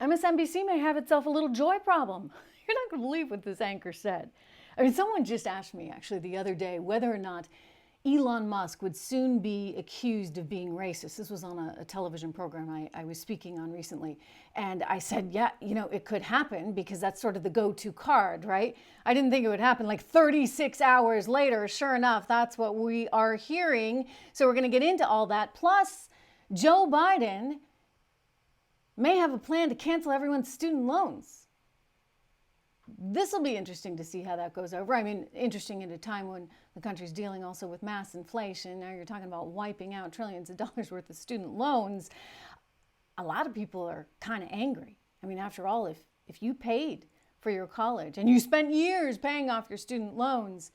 MSNBC may have itself a little joy problem. You're not going to believe what this anchor said. I mean, someone just asked me actually the other day whether or not Elon Musk would soon be accused of being racist. This was on a television program I was speaking on recently. And I said, yeah, it could happen because that's sort of the go-to card, right? I didn't think it would happen. Like 36 hours later, sure enough, that's what we are hearing. So we're going to get into all that. Plus, Joe Biden may have a plan to cancel everyone's student loans. This will be interesting to see how that goes over. I mean, interesting at a time when the country's dealing also with mass inflation. Now you're talking about wiping out trillions of dollars worth of student loans. A lot of people are kind of angry. I mean, after all, if you paid for your college and you spent years paying off your student loans,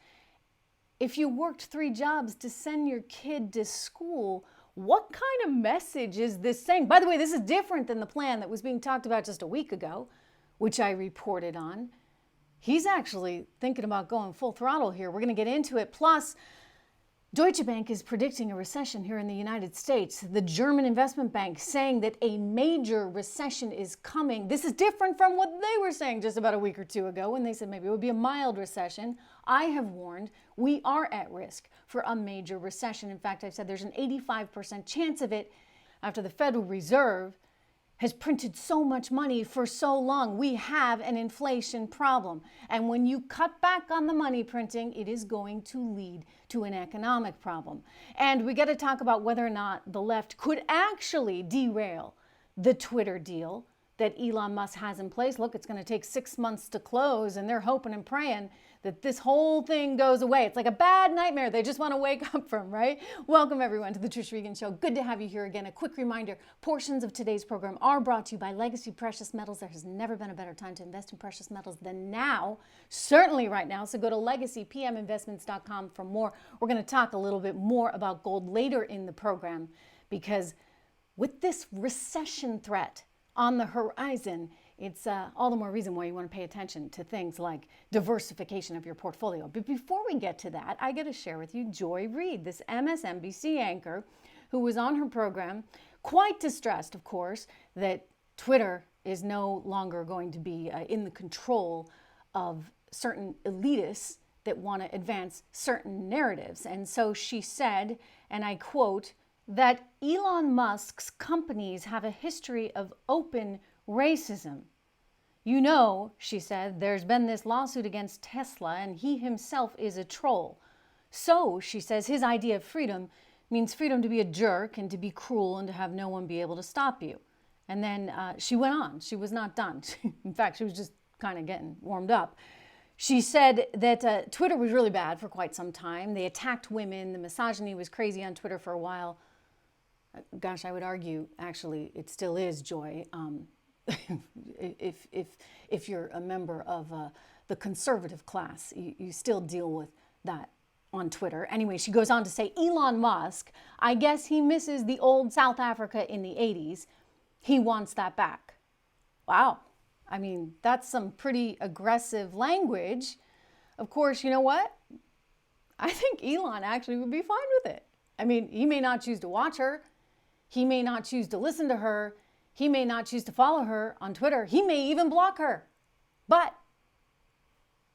if you worked 3 jobs to send your kid to school, what kind of message is this saying? By the way, this is different than the plan that was being talked about just a week ago, which I reported on. He's actually thinking about going full throttle here. We're going to get into it. Plus, Deutsche Bank is predicting a recession here in the United States. The German investment bank saying that a major recession is coming. This is different from what they were saying just about a week or 2 ago when they said maybe it would be a mild recession. I have warned we are at risk for a major recession. In fact, I've said there's an 85% chance of it after the Federal Reserve has printed so much money for so long. We have an inflation problem. And when you cut back on the money printing, it is going to lead to an economic problem. And we got to talk about whether or not the left could actually derail the Twitter deal that Elon Musk has in place. Look, it's going to take 6 months to close, and they're hoping and praying that this whole thing goes away. It's like a bad nightmare they just want to wake up from, right? Welcome, everyone, to the Trish Regan Show. Good to have you here again. A quick reminder, portions of today's program are brought to you by Legacy Precious Metals. There has never been a better time to invest in precious metals than now, certainly right now. So go to legacypminvestments.com for more. We're going to talk a little bit more about gold later in the program because with this recession threat on the horizon, it's all the more reason why you want to pay attention to things like diversification of your portfolio. But before we get to that, I got to share with you Joy Reid, this MSNBC anchor who was on her program, quite distressed, of course, that Twitter is no longer going to be in the control of certain elitists that want to advance certain narratives. And so she said, and I quote, that Elon Musk's companies have a history of open racism. You know, she said, there's been this lawsuit against Tesla and he himself is a troll. So, she says, his idea of freedom means freedom to be a jerk and to be cruel and to have no one be able to stop you. And then she went on. She was not done. In fact, she was just kind of getting warmed up. She said that Twitter was really bad for quite some time. They attacked women. The misogyny was crazy on Twitter for a while. Gosh, I would argue, actually, it still is, Joy. If you're a member of the conservative class, you still deal with that on Twitter. Anyway, she goes on to say, Elon Musk, I guess he misses the old South Africa in the 80s. He wants that back. Wow. I mean, that's some pretty aggressive language. Of course, you know what? I think Elon actually would be fine with it. I mean, he may not choose to watch her. He may not choose to listen to her. He may not choose to follow her on Twitter. He may even block her. But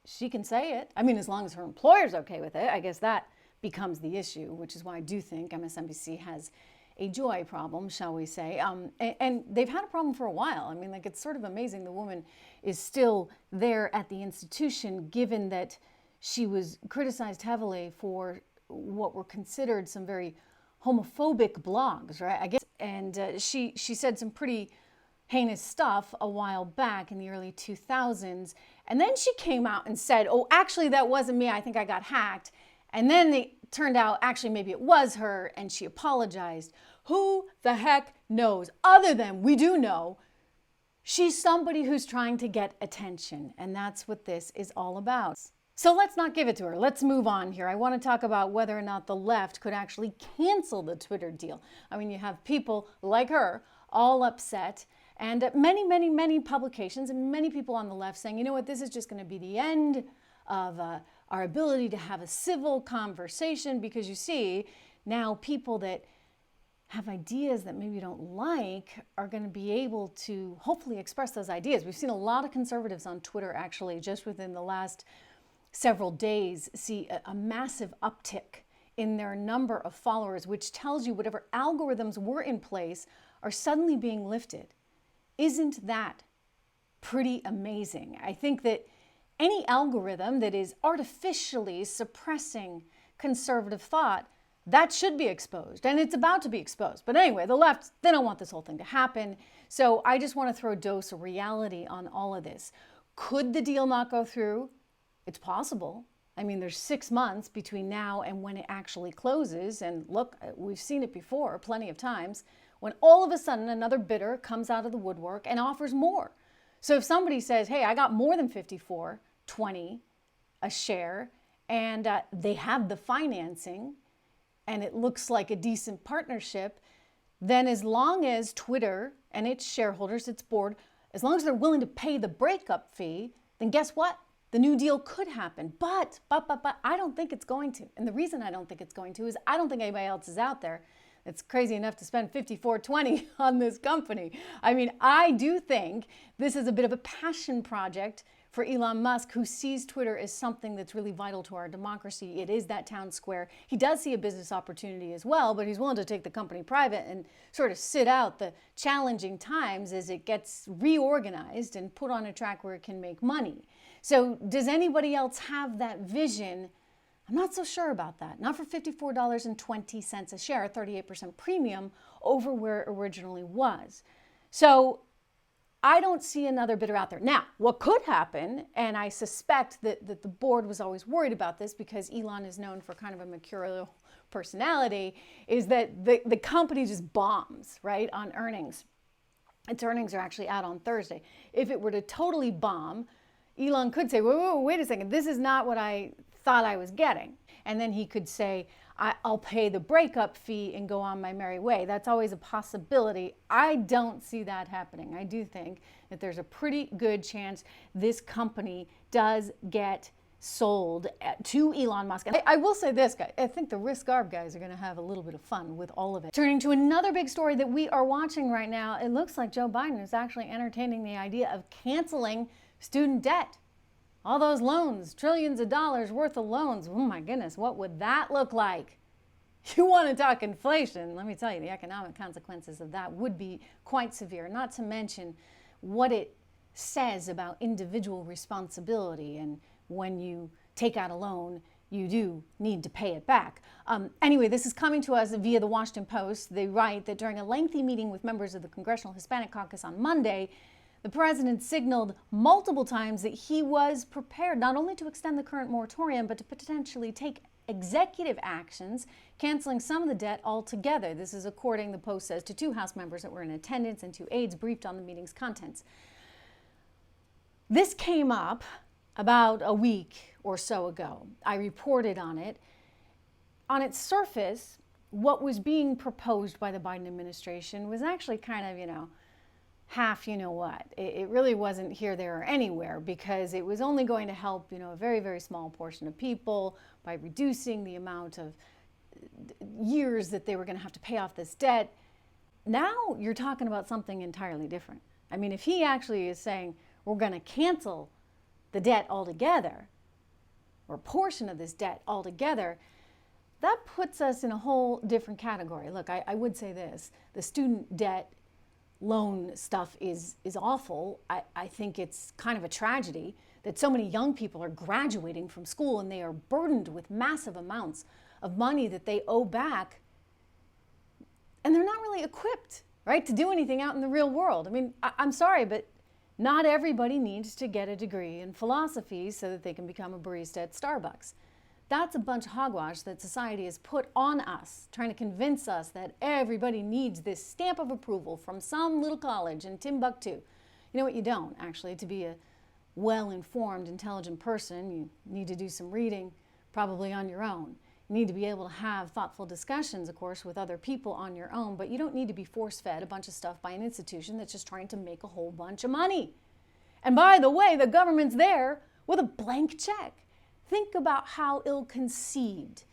she can say it. I mean, as long as her employer's okay with it, I guess that becomes the issue, which is why I do think MSNBC has a joy problem, shall we say. And they've had a problem for a while. I mean, like, it's sort of amazing the woman is still there at the institution, given that she was criticized heavily for what were considered some very homophobic blogs, right? I guess, and she said some pretty heinous stuff a while back in the early 2000s, and then she came out and said, "Oh, actually, that wasn't me. I think I got hacked." And then it turned out actually maybe it was her, and she apologized. Who the heck knows? Other than we do know she's somebody who's trying to get attention, and that's what this is all about. So let's not give it to her. Let's move on here. I want to talk about whether or not the left could actually cancel the Twitter deal. I mean, you have people like her all upset, and many publications and many people on the left saying, you know what, this is just going to be the end of our ability to have a civil conversation, because you see now people that have ideas that maybe you don't like are going to be able to hopefully express those ideas. We've seen a lot of conservatives on Twitter actually just within the last several days see a massive uptick in their number of followers, which tells you whatever algorithms were in place are suddenly being lifted. Isn't that pretty amazing? I think that any algorithm that is artificially suppressing conservative thought, that should be exposed, and it's about to be exposed. But anyway, the left, they don't want this whole thing to happen. So I just want to throw a dose of reality on all of this. Could the deal not go through? It's possible. I mean, there's 6 months between now and when it actually closes. And look, we've seen it before plenty of times when all of a sudden another bidder comes out of the woodwork and offers more. So if somebody says, hey, I got more than $54.20 a share, and they have the financing, and it looks like a decent partnership, then as long as Twitter and its shareholders, its board, as long as they're willing to pay the breakup fee, then guess what? The new deal could happen. But I don't think it's going to. And the reason I don't think it's going to is I don't think anybody else is out there that's crazy enough to spend $54.20 on this company. I mean, I do think this is a bit of a passion project for Elon Musk, who sees Twitter as something that's really vital to our democracy. It is that town square. He does see a business opportunity as well, but he's willing to take the company private and sort of sit out the challenging times as it gets reorganized and put on a track where it can make money. So does anybody else have that vision? I'm not so sure about that. Not for $54.20 a share, a 38% premium over where it originally was. So I don't see another bidder out there. Now, what could happen, and I suspect that the board was always worried about this because Elon is known for kind of a mercurial personality, is that the company just bombs, right, on earnings. Its earnings are actually out on Thursday. If it were to totally bomb, Elon could say, whoa, wait a second, this is not what I thought I was getting. And then he could say, I'll pay the breakup fee and go on my merry way. That's always a possibility. I don't see that happening. I do think that there's a pretty good chance this company does get sold to Elon Musk. And I will say this, guys, I think the risk arb guys are going to have a little bit of fun with all of it. Turning to another big story that we are watching right now, it looks like Joe Biden is actually entertaining the idea of canceling student debt. All those loans, trillions of dollars worth of loans. Oh my goodness, what would that look like? You want to talk inflation, let me tell you, the economic consequences of that would be quite severe, not to mention what it says about individual responsibility. And when you take out a loan, you do need to pay it back. Anyway, this is coming to us via the Washington Post. They write that during a lengthy meeting with members of the Congressional Hispanic Caucus on Monday, the president signaled multiple times that he was prepared not only to extend the current moratorium, but to potentially take executive actions, canceling some of the debt altogether. This is according, the Post says, to 2 House members that were in attendance and 2 aides briefed on the meeting's contents. This came up about a week or so ago. I reported on it. On its surface, what was being proposed by the Biden administration was actually kind of, half you know what. It really wasn't here, there, or anywhere, because it was only going to help, a very, very small portion of people by reducing the amount of years that they were going to have to pay off this debt. Now you're talking about something entirely different. I mean, if he actually is saying we're going to cancel the debt altogether, or a portion of this debt altogether, that puts us in a whole different category. Look, I would say this, the student debt loan stuff is awful. I think it's kind of a tragedy that so many young people are graduating from school and they are burdened with massive amounts of money that they owe back, and they're not really equipped, right, to do anything out in the real world. I mean, I'm sorry, but not everybody needs to get a degree in philosophy so that they can become a barista at Starbucks. That's a bunch of hogwash that society has put on us, trying to convince us that everybody needs this stamp of approval from some little college in Timbuktu. You know what? You don't, actually. To be a well-informed, intelligent person, you need to do some reading, probably on your own. You need to be able to have thoughtful discussions, of course, with other people on your own, but you don't need to be force-fed a bunch of stuff by an institution that's just trying to make a whole bunch of money. And by the way, the government's there with a blank check. Think about how ill-conceived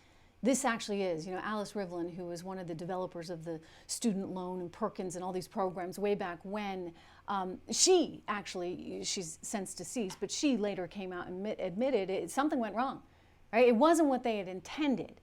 this actually is, Alice Rivlin, who was one of the developers of the student loan and Perkins and all these programs way back when, she's since deceased, but she later came out and admitted something went wrong, right? It wasn't what they had intended.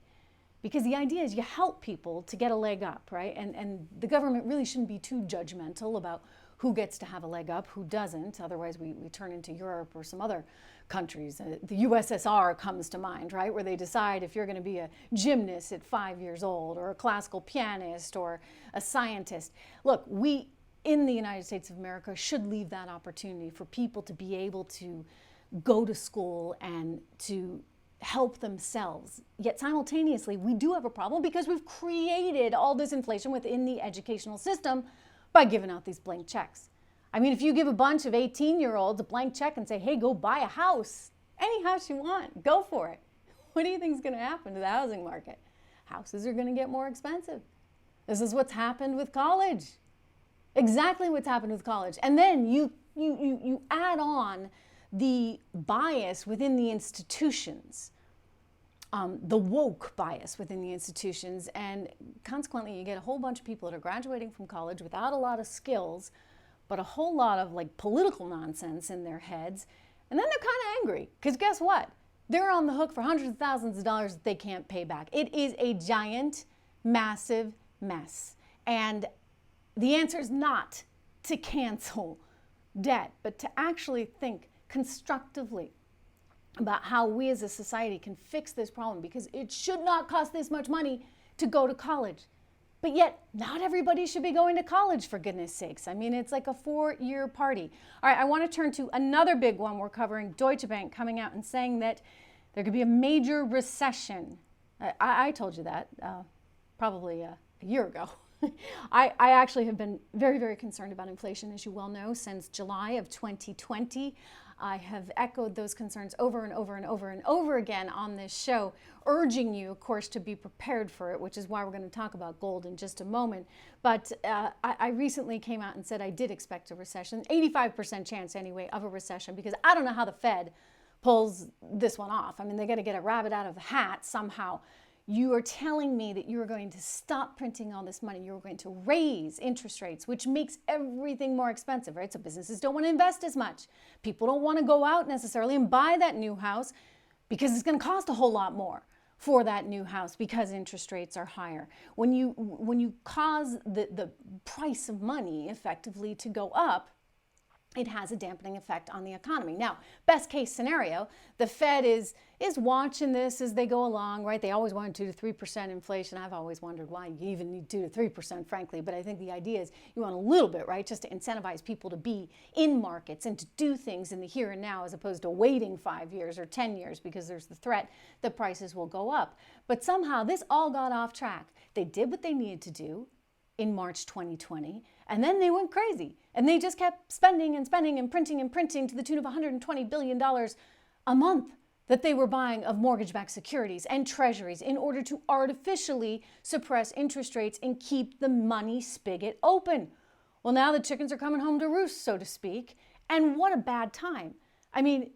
Because the idea is you help people to get a leg up, right? And the government really shouldn't be too judgmental about who gets to have a leg up, who doesn't. Otherwise, we turn into Europe or some other countries. The USSR comes to mind, right? Where they decide if you're going to be a gymnast at 5 years old or a classical pianist or a scientist. Look, we in the United States of America should leave that opportunity for people to be able to go to school and to help themselves. Yet simultaneously, we do have a problem because we've created all this inflation within the educational system by giving out these blank checks. I mean, if you give a bunch of 18-year-olds a blank check and say, hey, go buy a house, any house you want, go for it. What do you think is going to happen to the housing market? Houses are going to get more expensive. This is what's happened with college. Exactly what's happened with college. And then you add on the bias within the institutions, the woke bias within the institutions, and consequently you get a whole bunch of people that are graduating from college without a lot of skills, but a whole lot of political nonsense in their heads, and then they're kind of angry, because guess what? They're on the hook for hundreds of thousands of dollars that they can't pay back. It is a giant, massive mess. And the answer is not to cancel debt, but to actually think constructively about how we as a society can fix this problem, because it should not cost this much money to go to college. But yet, not everybody should be going to college, for goodness sakes. I mean, it's like a 4-year party. All right, I want to turn to another big one we're covering, Deutsche Bank coming out and saying that there could be a major recession. I told you that probably a year ago. I actually have been very, very concerned about inflation, as you well know, since July of 2020. I have echoed those concerns over and over and over and over again on this show, urging you, of course, to be prepared for it, which is why we're going to talk about gold in just a moment. But I recently came out and said I did expect a recession, 85% chance anyway of a recession, because I don't know how the Fed pulls this one off. I mean, they got to get a rabbit out of the hat somehow. You are telling me that you're going to stop printing all this money. You're going to raise interest rates, which makes everything more expensive, right? So businesses don't want to invest as much. People don't want to go out necessarily and buy that new house because it's going to cost a whole lot more for that new house because interest rates are higher. When you cause the price of money effectively to go up, it has a dampening effect on the economy. Now, best case scenario, the Fed is watching this as they go along, right? They always want 2 to 3% inflation. I've always wondered why you even need 2 to 3%, frankly. But I think the idea is you want a little bit, right? Just to incentivize people to be in markets and to do things in the here and now, as opposed to waiting 5 years or 10 years because there's the threat that prices will go up. But somehow this all got off track. They did what they needed to do in March 2020, and then they went crazy. And they just kept spending and spending and printing to the tune of $120 billion a month that they were buying of mortgage-backed securities and treasuries in order to artificially suppress interest rates and keep the money spigot open. Well, now the chickens are coming home to roost, so to speak. And what a bad time. I mean,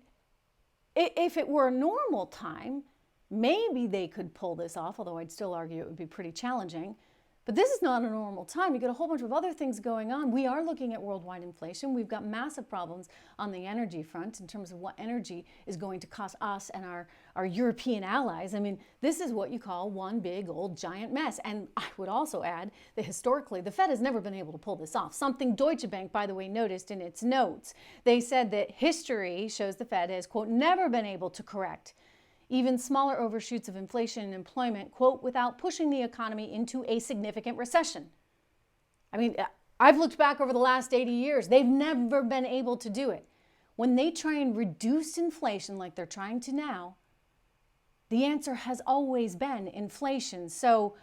if it were a normal time, maybe they could pull this off, although I'd still argue it would be pretty challenging. But this is not a normal time. You get a whole bunch of other things going on. We are looking at worldwide inflation. We've got massive problems on the energy front in terms of what energy is going to cost us and our European allies. I mean, this is what you call one big old giant mess. And I would also add that historically, the Fed has never been able to pull this off. Something Deutsche Bank, by the way, noticed in its notes. They said that history shows the Fed has, quote, never been able to correct even smaller overshoots of inflation and employment, quote, without pushing the economy into a significant recession. I mean, I've looked back over the last 80 years. They've never been able to do it. When they try and reduce inflation like they're trying to now, the answer has always been inflation. So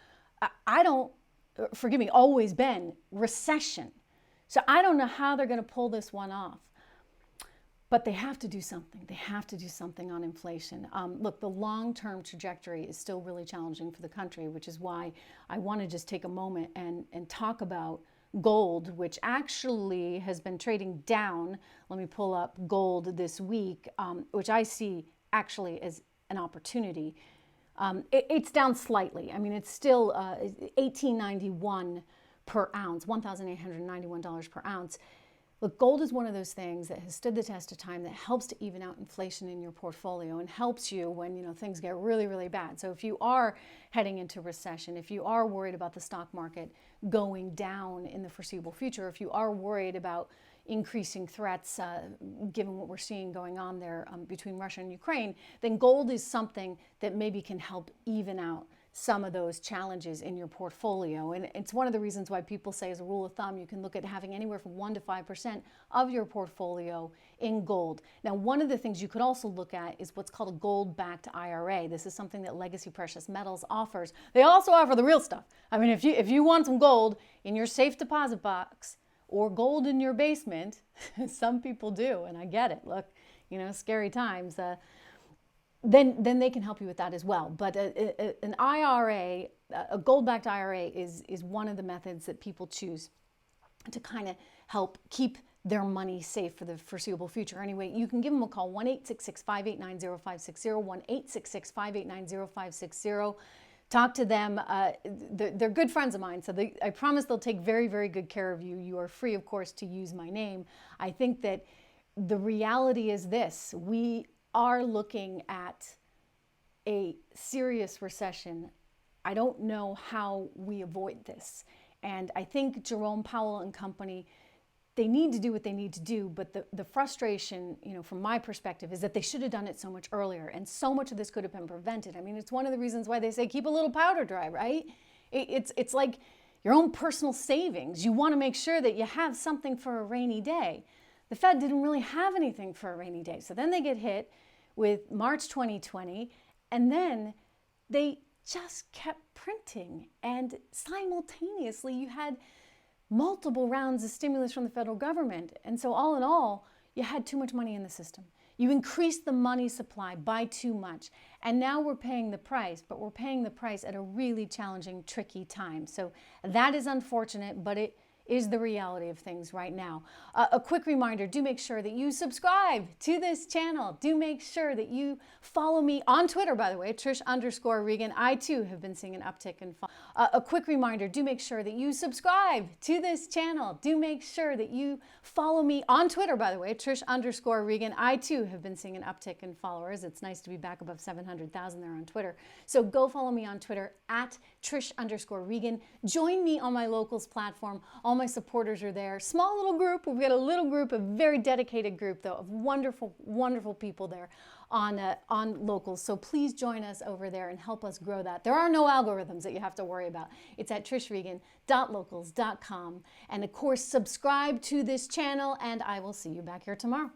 always been recession. So I don't know how they're going to pull this one off. But they have to do something. They have to do something on inflation. Look, the long-term trajectory is still really challenging for the country, which is why I want to just take a moment and talk about gold, which actually has been trading down. Let me pull up gold this week, which I see actually as an opportunity. It's down slightly. I mean, it's still $1,891 per ounce, $1,891 per ounce. Look, gold is one of those things that has stood the test of time, that helps to even out inflation in your portfolio and helps you when, things get really, really bad. So if you are heading into recession, if you are worried about the stock market going down in the foreseeable future, if you are worried about increasing threats, given what we're seeing going on there between Russia and Ukraine, then gold is something that maybe can help even out some of those challenges in your portfolio. And it's one of the reasons why people say, as a rule of thumb, you can look at having anywhere from 1% to 5% of your portfolio in gold. Now, one of the things you could also look at is what's called a gold-backed IRA. This is something that Legacy Precious Metals offers. They also offer the real stuff. I mean, if you want some gold in your safe deposit box or gold in your basement, some people do, and I get it. Look, scary times. Then they can help you with that as well. But an IRA, a gold-backed IRA, is one of the methods that people choose to kind of help keep their money safe for the foreseeable future. Anyway, you can give them a call, 1-866-589-0560, 1-866-589-0560. Talk to them. They're good friends of mine, so I promise they'll take very, very good care of you. You are free, of course, to use my name. I think that the reality is this: we are looking at a serious recession. I don't know how we avoid this. And I think Jerome Powell and company, they need to do what they need to do, but the frustration, from my perspective, is that they should have done it so much earlier, and so much of this could have been prevented. I mean, it's one of the reasons why they say keep a little powder dry, right? It's like your own personal savings. You want to make sure that you have something for a rainy day. The Fed didn't really have anything for a rainy day. So then they get hit with March 2020, and then they just kept printing. And simultaneously, you had multiple rounds of stimulus from the federal government. And so all in all, you had too much money in the system. You increased the money supply by too much. And now we're paying the price, but we're paying the price at a really challenging, tricky time. So that is unfortunate, but it is the reality of things right now. A quick reminder, do make sure that you subscribe to this channel. Do make sure that you follow me on Twitter, by the way, Trish_Regan. I too have been seeing an uptick in follow. A quick reminder, do make sure that you subscribe to this channel. Do make sure that you follow me on Twitter, by the way, Trish_Regan. I too have been seeing an uptick in followers. It's nice to be back above 700,000 there on Twitter. So go follow me on Twitter at Trish_Regan. Join me on my locals platform. All my supporters are there. Small little group. We've got a little group, a very dedicated group, though, of wonderful, wonderful people there on locals. So please join us over there and help us grow that. There are no algorithms that you have to worry about. It's at trishregan.locals.com. And of course, subscribe to this channel, and I will see you back here tomorrow.